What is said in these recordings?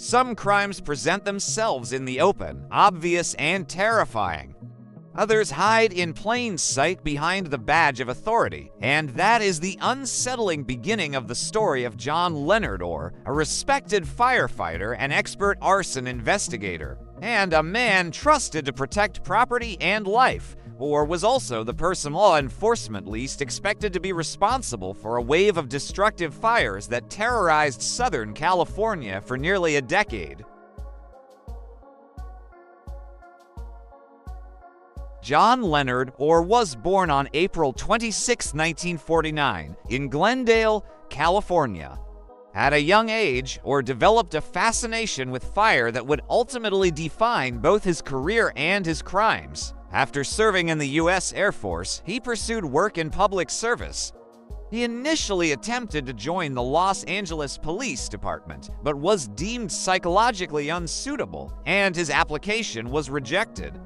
Some crimes present themselves in the open, obvious and terrifying. Others hide in plain sight behind the badge of authority, and that is the unsettling beginning of the story of John Leonard Orr, a respected firefighter and expert arson investigator, and a man trusted to protect property and life. Orr was also the person law enforcement least expected to be responsible for a wave of destructive fires that terrorized Southern California for nearly a decade. John Leonard Orr was born on April 26, 1949, in Glendale, California. At a young age, Orr developed a fascination with fire that would ultimately define both his career and his crimes. After serving in the U.S. Air Force, he pursued work in public service. He initially attempted to join the Los Angeles Police Department, but was deemed psychologically unsuitable, and his application was rejected.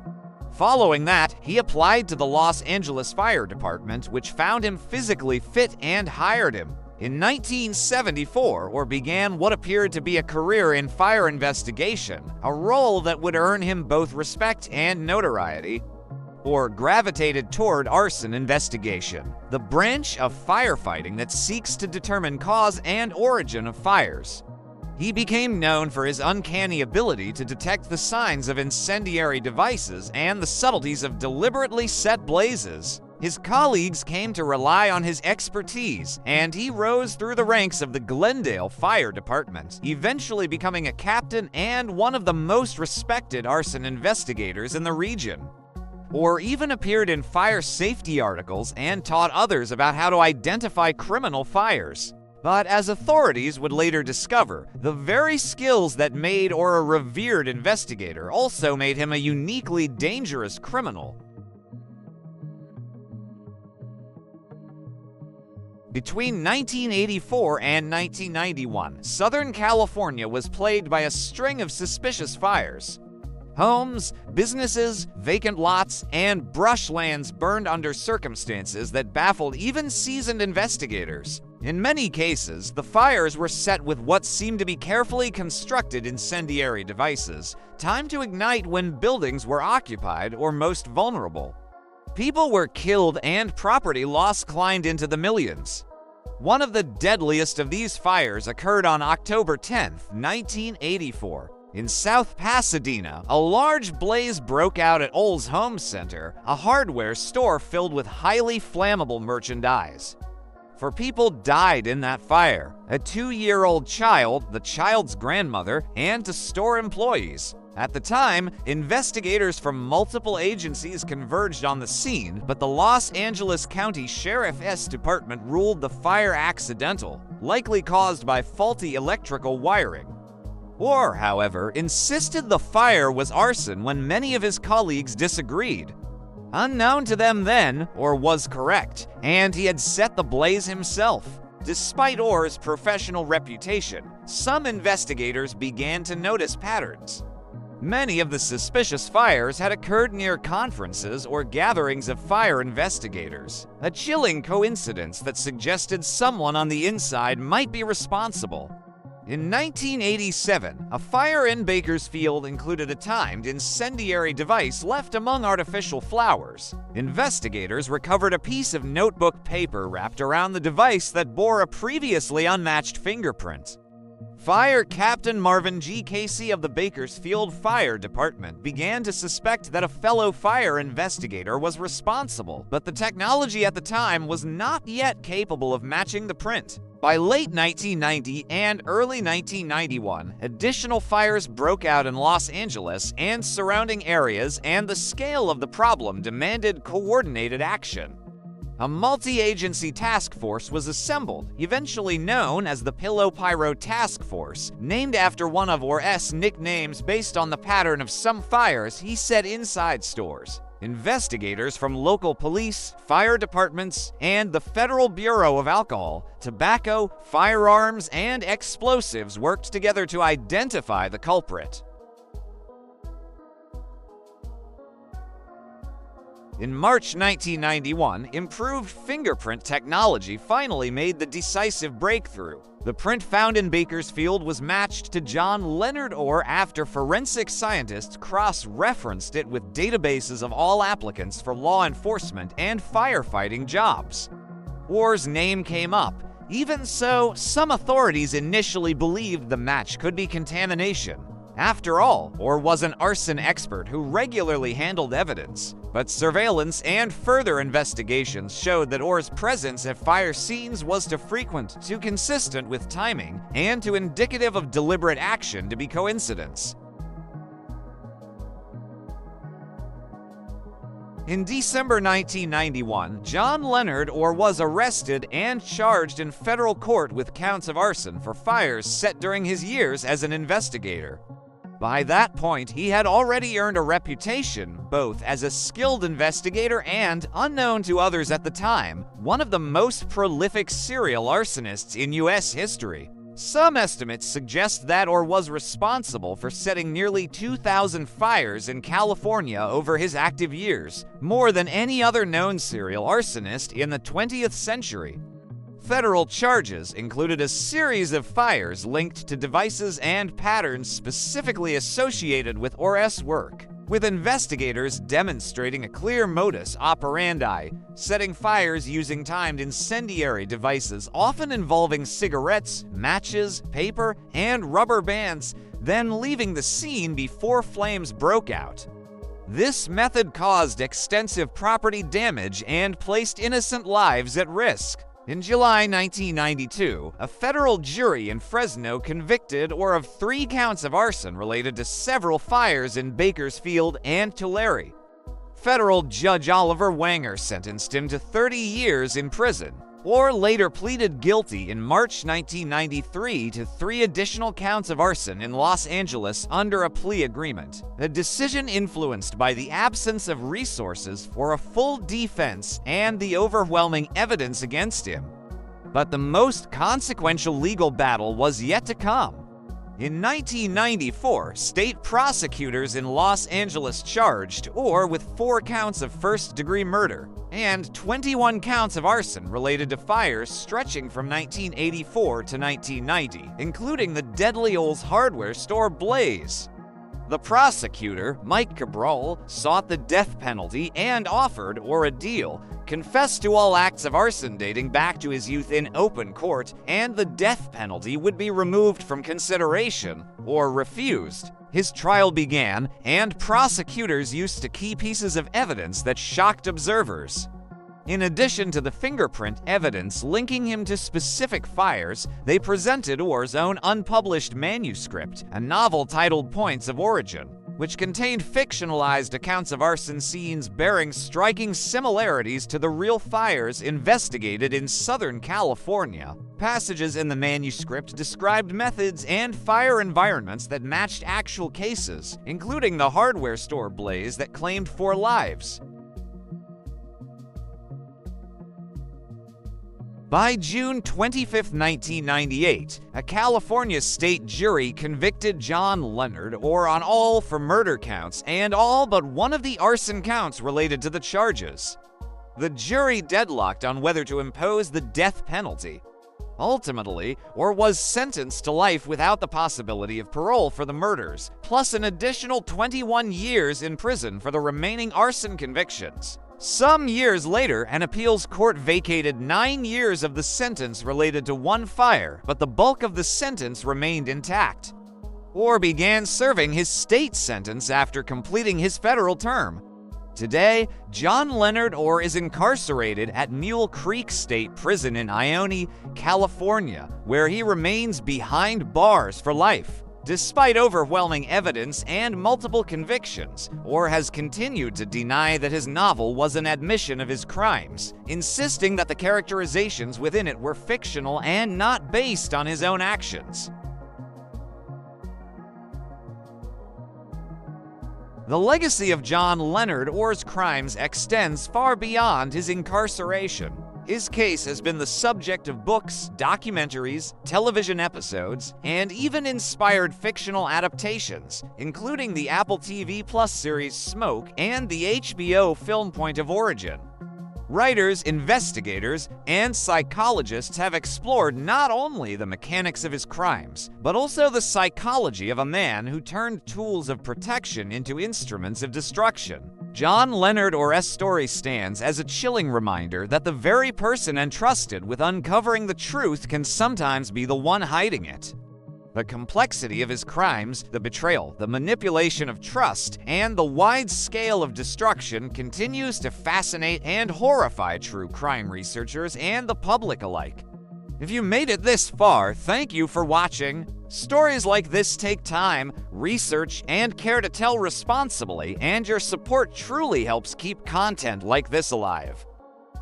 Following that, he applied to the Los Angeles Fire Department, which found him physically fit and hired him. In 1974, Orr began what appeared to be a career in fire investigation, a role that would earn him both respect and notoriety. Orr gravitated toward arson investigation, the branch of firefighting that seeks to determine cause and origin of fires. He became known for his uncanny ability to detect the signs of incendiary devices and the subtleties of deliberately set blazes. His colleagues came to rely on his expertise, and he rose through the ranks of the Glendale Fire Department, eventually becoming a captain and one of the most respected arson investigators in the region. Orr even appeared in fire safety articles and taught others about how to identify criminal fires. But as authorities would later discover, the very skills that made Orr a revered investigator also made him a uniquely dangerous criminal. Between 1984 and 1991, Southern California was plagued by a string of suspicious fires. Homes, businesses, vacant lots, and brushlands burned under circumstances that baffled even seasoned investigators. In many cases, the fires were set with what seemed to be carefully constructed incendiary devices, timed to ignite when buildings were occupied or most vulnerable. People were killed and property loss climbed into the millions. One of the deadliest of these fires occurred on October 10, 1984. In South Pasadena, a large blaze broke out at Ol's Home Center, a hardware store filled with highly flammable merchandise. 4 people died in that fire: a 2-year-old child, the child's grandmother, and 2 store employees. At the time, investigators from multiple agencies converged on the scene, but the Los Angeles County Sheriff's Department ruled the fire accidental, likely caused by faulty electrical wiring. Orr, however, insisted the fire was arson when many of his colleagues disagreed. Unknown to them then, Orr was correct, and he had set the blaze himself. Despite Orr's professional reputation, some investigators began to notice patterns. Many of the suspicious fires had occurred near conferences or gatherings of fire investigators, a chilling coincidence that suggested someone on the inside might be responsible. In 1987, a fire in Bakersfield included a timed incendiary device left among artificial flowers. Investigators recovered a piece of notebook paper wrapped around the device that bore a previously unmatched fingerprint. Fire Captain Marvin G. Casey of the Bakersfield Fire Department began to suspect that a fellow fire investigator was responsible, but the technology at the time was not yet capable of matching the print. By late 1990 and early 1991, additional fires broke out in Los Angeles and surrounding areas, and the scale of the problem demanded coordinated action. A multi-agency task force was assembled, eventually known as the Pillow Pyro Task Force, named after one of Orr's nicknames based on the pattern of some fires he set inside stores. Investigators from local police, fire departments, and the Federal Bureau of Alcohol, Tobacco, Firearms, and Explosives worked together to identify the culprit. In March 1991, improved fingerprint technology finally made the decisive breakthrough. The print found in Bakersfield was matched to John Leonard Orr after forensic scientists cross-referenced it with databases of all applicants for law enforcement and firefighting jobs. Orr's name came up. Even so, some authorities initially believed the match could be contamination. After all, Orr was an arson expert who regularly handled evidence, but surveillance and further investigations showed that Orr's presence at fire scenes was too frequent, too consistent with timing, and too indicative of deliberate action to be coincidence. In December 1991, John Leonard Orr was arrested and charged in federal court with counts of arson for fires set during his years as an investigator. By that point, he had already earned a reputation, both as a skilled investigator and, unknown to others at the time, one of the most prolific serial arsonists in U.S. history. Some estimates suggest that Orr was responsible for setting nearly 2,000 fires in California over his active years, more than any other known serial arsonist in the 20th century. Federal charges included a series of fires linked to devices and patterns specifically associated with Orr's work, with investigators demonstrating a clear modus operandi, setting fires using timed incendiary devices often involving cigarettes, matches, paper, and rubber bands, then leaving the scene before flames broke out. This method caused extensive property damage and placed innocent lives at risk. In July 1992, a federal jury in Fresno convicted Orr of 3 counts of arson related to several fires in Bakersfield and Tulare. Federal Judge Oliver Wanger sentenced him to 30 years in prison. Orr later pleaded guilty in March 1993 to 3 additional counts of arson in Los Angeles under a plea agreement, a decision influenced by the absence of resources for a full defense and the overwhelming evidence against him. But the most consequential legal battle was yet to come. In 1994, state prosecutors in Los Angeles charged Orr with 4 counts of first-degree murder and 21 counts of arson related to fires stretching from 1984 to 1990, including the deadly Ol's hardware store blaze. The prosecutor, Mike Cabral, sought the death penalty and offered Orr a deal, confessed to all acts of arson dating back to his youth in open court, and the death penalty would be removed from consideration or refused. His trial began, and prosecutors used key pieces of evidence that shocked observers. In addition to the fingerprint evidence linking him to specific fires, they presented Orr's own unpublished manuscript, a novel titled Points of Origin, which contained fictionalized accounts of arson scenes bearing striking similarities to the real fires investigated in Southern California. Passages in the manuscript described methods and fire environments that matched actual cases, including the hardware store blaze that claimed 4 lives. By June 25, 1998, a California state jury convicted John Leonard Orr on all 4 murder counts and all but one of the arson counts related to the charges. The jury deadlocked on whether to impose the death penalty. Ultimately, Orr was sentenced to life without the possibility of parole for the murders, plus an additional 21 years in prison for the remaining arson convictions. Some years later, an appeals court vacated 9 years of the sentence related to 1 fire, but the bulk of the sentence remained intact. Orr began serving his state sentence after completing his federal term. Today, John Leonard Orr is incarcerated at Mule Creek State Prison in Ione, California, where he remains behind bars for life. Despite overwhelming evidence and multiple convictions, Orr has continued to deny that his novel was an admission of his crimes, insisting that the characterizations within it were fictional and not based on his own actions. The legacy of John Leonard Orr's crimes extends far beyond his incarceration. His case has been the subject of books, documentaries, television episodes, and even inspired fictional adaptations, including the Apple TV Plus series Smoke and the HBO film Point of Origin. Writers, investigators, and psychologists have explored not only the mechanics of his crimes, but also the psychology of a man who turned tools of protection into instruments of destruction. John Leonard Orr's story stands as a chilling reminder that the very person entrusted with uncovering the truth can sometimes be the one hiding it. The complexity of his crimes, the betrayal, the manipulation of trust, and the wide scale of destruction continues to fascinate and horrify true crime researchers and the public alike. If you made it this far, thank you for watching. Stories like this take time, research, and care to tell responsibly, and your support truly helps keep content like this alive.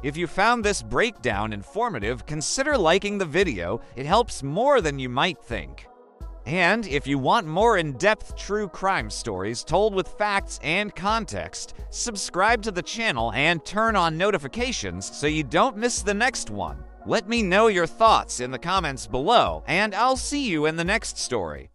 If you found this breakdown informative, consider liking the video. It helps more than you might think. And if you want more in-depth true crime stories told with facts and context, subscribe to the channel and turn on notifications so you don't miss the next one. Let me know your thoughts in the comments below, and I'll see you in the next story.